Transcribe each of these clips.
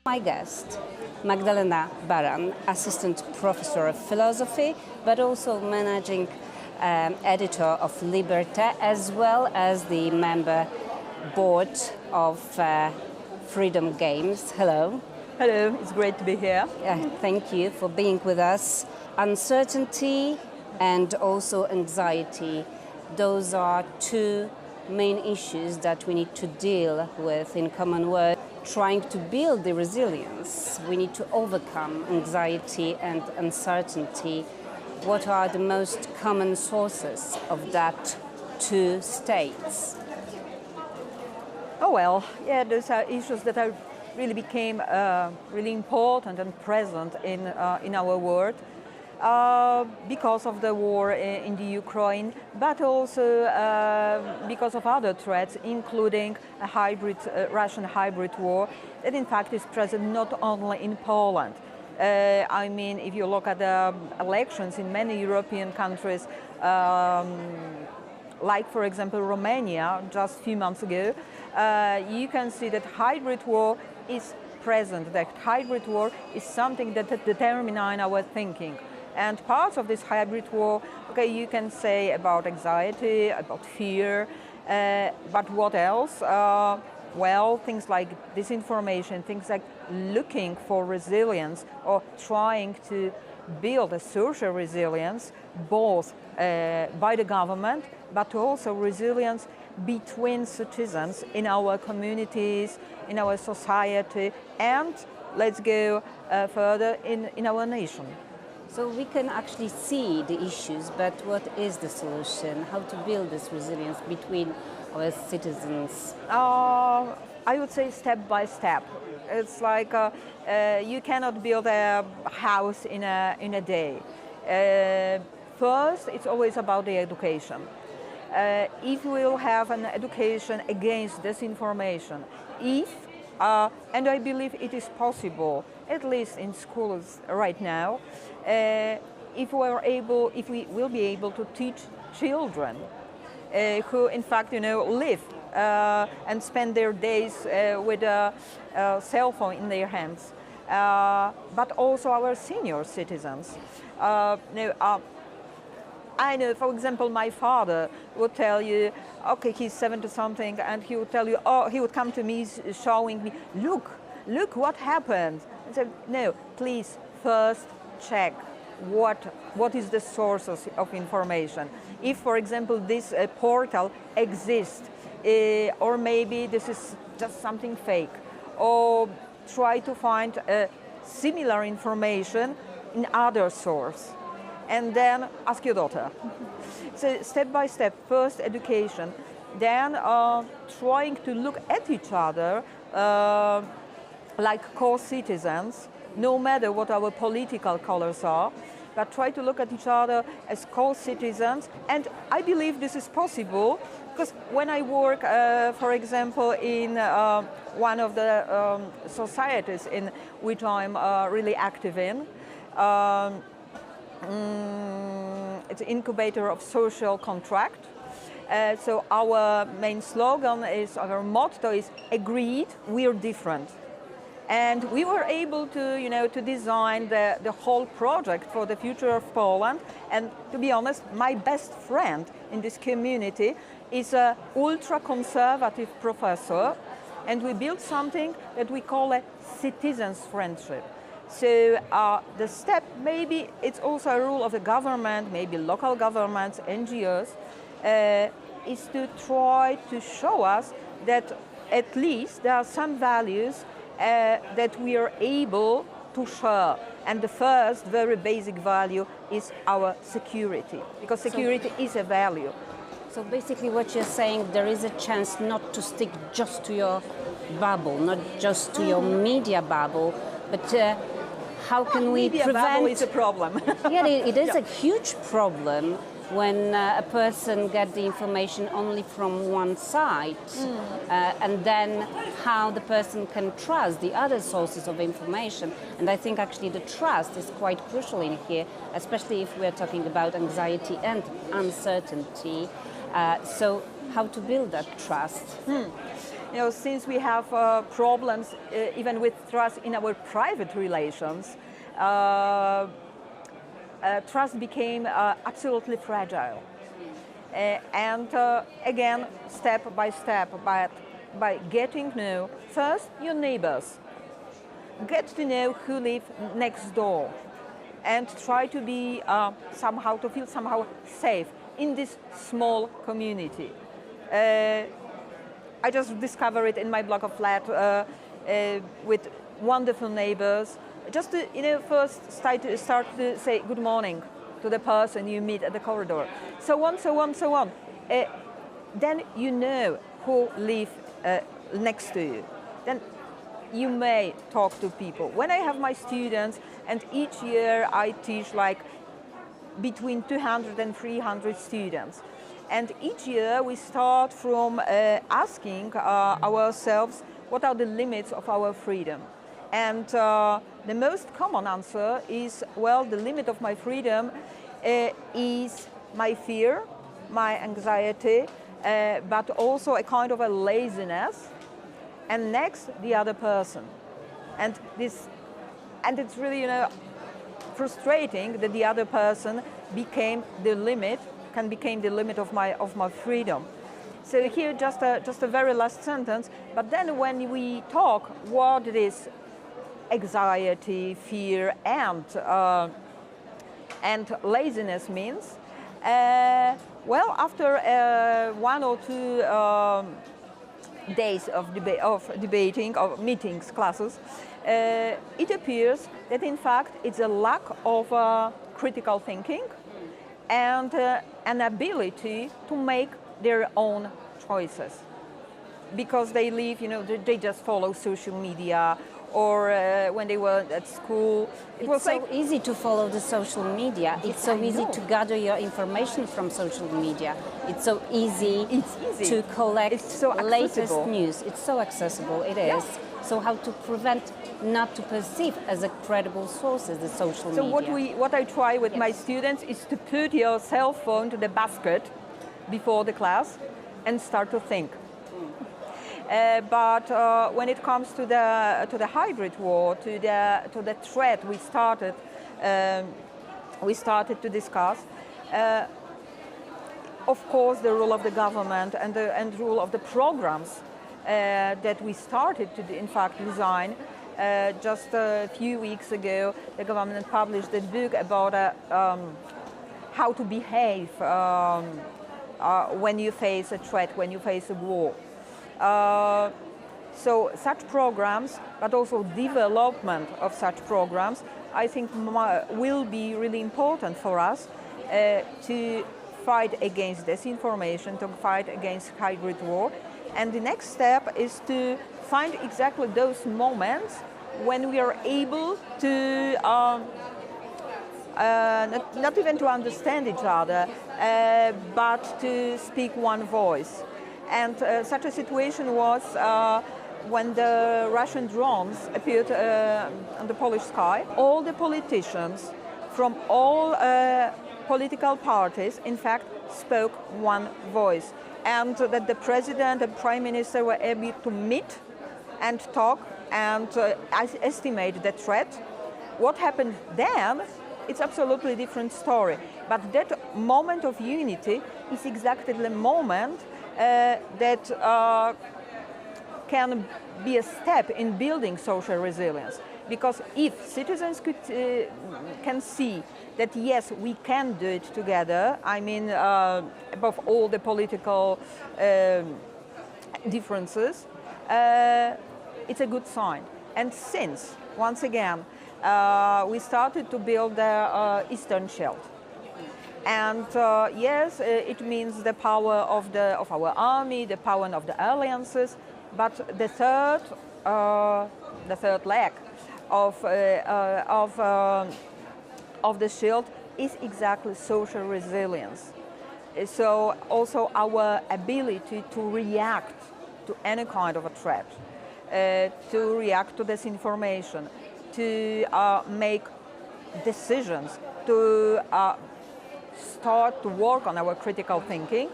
My guest, Magdalena Baran, Assistant Professor of Philosophy, but also Managing Editor of Liberté, as well as the member board of Freedom Games. Hello. Hello, it's great to be here. Thank you for being with us. Uncertainty and also anxiety, those are two main issues that we need to deal with in common work. Trying to build the resilience, we need to overcome anxiety and uncertainty. What are the most common sources of that two states? Those are issues that are really became really important and present in our world because of the war in the Ukraine, but also because of other threats, including a Russian hybrid war that in fact is present not only in Poland. If you look at the elections in many European countries, like for example Romania just a few months ago, you can see that hybrid war is present, that hybrid war is something that determines our thinking. And parts of this hybrid war, you can say about anxiety, about fear, but what else? Things like disinformation, things like looking for resilience or trying to build a social resilience, both by the government, but also resilience between citizens in our communities, in our society, and let's go further in our nation. So we can actually see the issues, but what is the solution? How to build this resilience between our citizens? I would say step by step. It's like you cannot build a house in a day. First, it's always about the education. If we will have an education against disinformation, and I believe it is possible, at least in schools right now, if we will be able to teach children who in fact live and spend their days with a cell phone in their hands, but also our senior citizens. I know, for example, my father would tell you, he's 70-something, and he would tell you, he would come to me showing me, look what happened. I said, no, please first check what is the sources of information. If, for example, this portal exists, or maybe this is just something fake, or try to find similar information in other source. And then ask your daughter. So step by step, first education, then trying to look at each other like co-citizens, no matter what our political colors are, but try to look at each other as co-citizens. And I believe this is possible because when I work, for example, in one of the societies in which I'm really active in, it's an incubator of social contract. So our main slogan is, our motto is, agreed, we're different. And we were able to, to design the whole project for the future of Poland. And to be honest, my best friend in this community is an ultra-conservative professor. And we built something that we call a citizens' friendship. So the step, maybe it's also a rule of the government, maybe local governments, NGOs, is to try to show us that at least there are some values that we are able to share. And the first very basic value is our security, because security is a value. So basically what you're saying, there is a chance not to stick just to your bubble, not just to your media bubble, but how can we media prevent... bubble is a problem. Yeah, it is a huge problem when a person gets the information only from one side, and then how the person can trust the other sources of information. And I think actually the trust is quite crucial in here, especially if we're talking about anxiety and uncertainty. So how to build that trust? you know, since we have problems even with trust in our private relations, trust became absolutely fragile. And again, step by step, by getting to know first your neighbors, get to know who live next door, and try to be to feel somehow safe in this small community. I just discovered it in my block of flat with wonderful neighbors. Just to, you know, first start to say good morning to the person you meet at the corridor. So on, so on, so on. Then you know who live next to you. Then you may talk to people. When I have my students, and each year I teach like between 200 and 300 students. And each year we start from asking ourselves what are the limits of our freedom. And the most common answer is, well, the limit of my freedom is my fear, my anxiety, but also a kind of a laziness, and next, the other person. And it's really, you know, frustrating that the other person became the limit of my freedom. So here, just a very last sentence. But then, when we talk, what it is, anxiety, fear, and laziness means. Well, after 1 or 2 days of debating, of meetings, classes, it appears that in fact it's a lack of critical thinking and an ability to make their own choices, because they live, you know, they just follow social media, or when they were at school. It's so easy to follow the social media. It's so easy to gather your information from social media. It's so easy, to collect latest news. It's so accessible, it is. So how to prevent not to perceive as a credible sources the social media? So what I try with my students is to put your cell phone to the basket before the class and start to think. But when it comes to the hybrid war, to the threat we started to discuss, of course, the role of the government and the role of the programs that we started to, in fact, design. Just a few weeks ago, the government published a book about how to behave when you face a threat, when you face a war. So such programs, but also development of such programs, I think will be really important for us to fight against disinformation, to fight against hybrid war. And the next step is to find exactly those moments when we are able to not even to understand each other, but to speak one voice. And such a situation was when the Russian drones appeared on the Polish sky. All the politicians from all political parties, in fact, spoke one voice. And that the president and prime minister were able to meet and talk and estimate the threat. What happened then, it's absolutely different story. But that moment of unity is exactly the moment that can be a step in building social resilience. Because if citizens can see that yes, we can do it together, I mean, above all the political differences, it's a good sign. And since, once again, we started to build the Eastern Shield. And yes, it means the power of our army, the power of the alliances, but the third leg of the shield is exactly social resilience. So also our ability to react to any kind of a threat, to react to disinformation, to make decisions, to start to work on our critical thinking,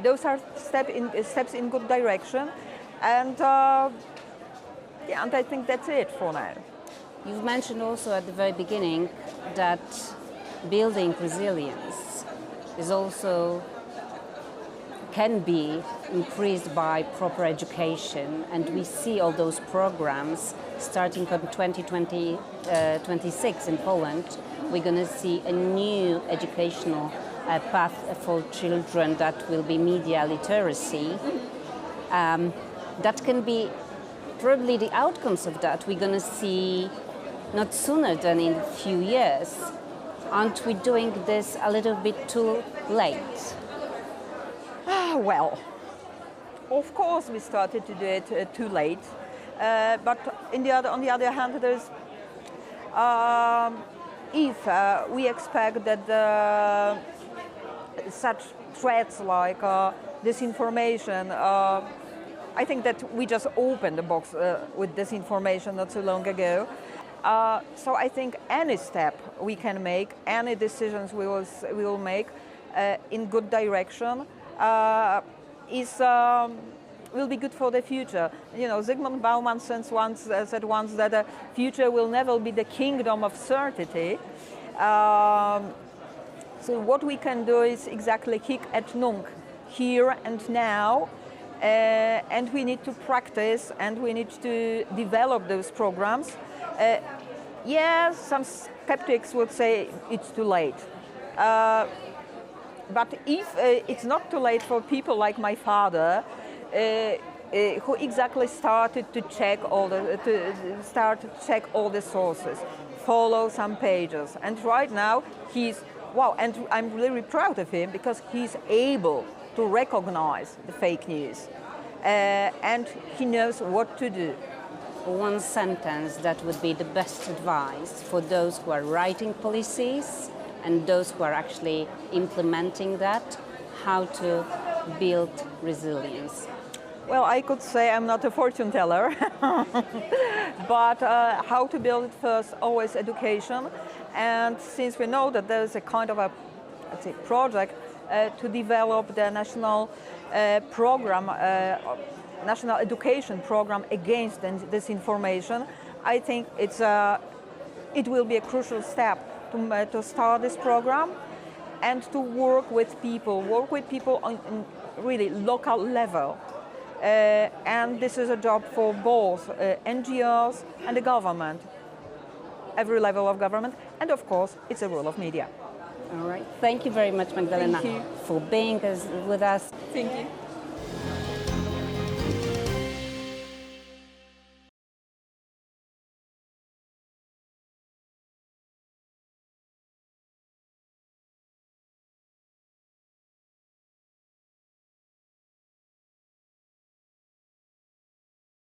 those are steps in good direction, and and I think that's it for now. You've mentioned also at the very beginning that building resilience is also can be increased by proper education, and we see all those programs starting from 2026 in Poland. We're going to see a new educational path for children that will be media literacy. That can be probably the outcomes of that we're going to see not sooner than in a few years. Aren't we doing this a little bit too late? Well, of course we started to do it too late, but on the other hand, there's if we expect that such threats like disinformation, I think that we just opened the box with disinformation not so long ago. So I think any step we can make, any decisions we will make in good direction will be good for the future. You know, Zygmunt Bauman said once that the future will never be the kingdom of certainty. So what we can do is exactly hic et nunc, here and now, and we need to practice and we need to develop those programs. Yes, some skeptics would say it's too late. But if it's not too late for people like my father, who exactly started to check all the sources, follow some pages, and right now and I'm really proud of him because he's able to recognize the fake news, and he knows what to do. One sentence that would be the best advice for those who are writing policies and those who are actually implementing that, how to build resilience. Well, I could say I'm not a fortune teller, but how to build it first, always education. And since we know that there's a kind of a, let's say, project to develop the national program, national education program against disinformation, I think it will be a crucial step to start this program and to work with people on really local level. And this is a job for both NGOs and the government, every level of government, and of course it's a role of media. All right. Thank you very much, Magdalena, for being with us. Thank you.